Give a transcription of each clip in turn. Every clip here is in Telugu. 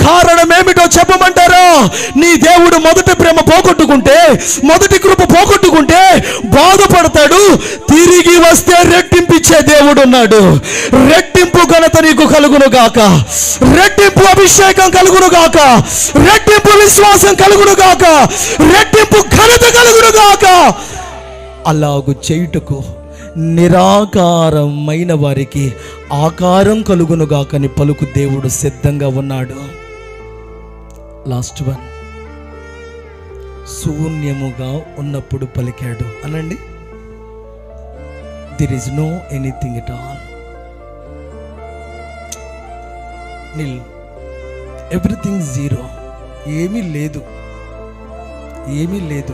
కారణం ఏమిటో చెప్పమంటారా? నీ దేవుడు మొదటి ప్రేమ పోగొట్టుకుంటే, మొదటి కృప పోగొట్టుకుంటే బాధపడతాడు. తిరిగి వస్తే రెట్టింపిచ్చే దేవుడు ఉన్నాడు. రెట్టింపు ఘనత నీకు కలుగును గాక, రెట్టింపు అభిషేకం కలుగును గాక, రెట్టింపు విశ్వాసం కలుగును గాక, రెట్టింపు ఘనత కలుగును గాక. అలాగు చేయుటకు నిరాకారమైన వారికి ఆకారం కలుగునుగాకని పలుకు దేవుడు సిద్ధంగా ఉన్నాడు. లాస్ట్ వన్, శూన్యముగా ఉన్నప్పుడు పలికాడు అనండి. there is no anything at all, nil, everything zero, ఏమీ లేదు, ఏమీ లేదు.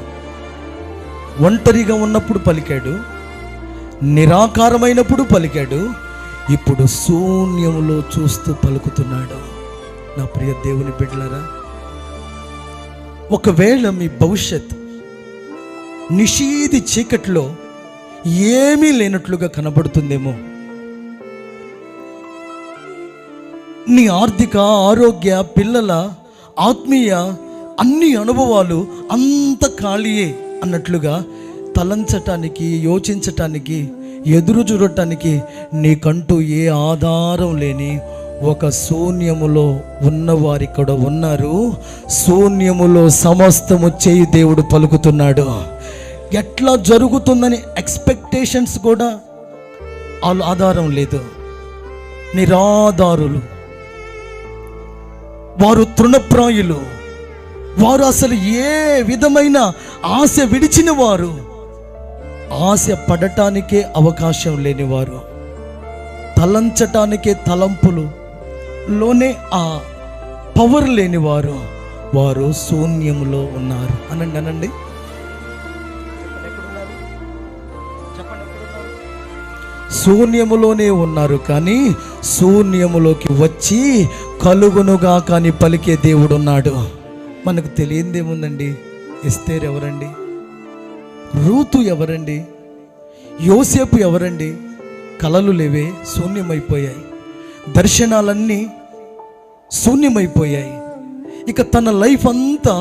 ఒంటరిగా ఉన్నప్పుడు పలికాడు, నిరాకారమైనప్పుడు పలికాడు, ఇప్పుడు శూన్యములో చూస్తూ పలుకుతున్నాడు. నా ప్రియ దేవుని బిడ్డలారా, ఒకవేళ మీ భవిష్యత్ నిషీది చీకట్లో ఏమీ లేనట్లుగా కనబడుతుందేమో, నీ ఆర్థిక, ఆరోగ్య, పిల్లల, ఆత్మీయ అన్ని అనుభవాలు అంత ఖాళీయే అన్నట్లుగా తలంచటానికి, యోచించటానికి, ఎదురు చూడటానికి నీకంటూ ఏ ఆధారం లేని ఒక శూన్యములో ఉన్నవారు ఇక్కడ ఉన్నారు. శూన్యములో సమస్తము చేయి దేవుడు పలుకుతున్నాడు. ఎట్లా జరుగుతుందని ఎక్స్పెక్టేషన్స్ కూడా ఆధారం లేదు. నిరాధారులు, వారు తృణప్రాయులు, వారు అసలు ఏ విధమైన ఆశ విడిచిన వారు, ఆశ పడటానికే అవకాశం లేనివారు, తలంచటానికే తలంపులు లోనే ఆ పవర్ లేనివారు, వారు శూన్యములో ఉన్నారు. అనండి అనండి, శూన్యములోనే ఉన్నారు. కానీ శూన్యములోకి వచ్చి కలుగునుగా కానీ పలికే దేవుడు ఉన్నాడు. మనకు తెలియందేముందండి? ఎస్తేరు ఎవరండి? రూతు ఎవరండి? యోసేపు ఎవరండి? కలలు లేవే, శూన్యమైపోయాయి. దర్శనాలన్నీ శూన్యమైపోయాయి. ఇక తన లైఫ్ అంతా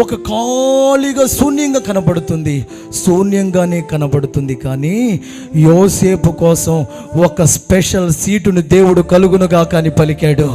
ఒక ఖాళీగా శూన్యంగా కనబడుతుంది, శూన్యంగానే కనబడుతుంది. కానీ యోసేపు కోసం ఒక స్పెషల్ సీటును దేవుడు కలుగునుగా కానీ పలికాడు.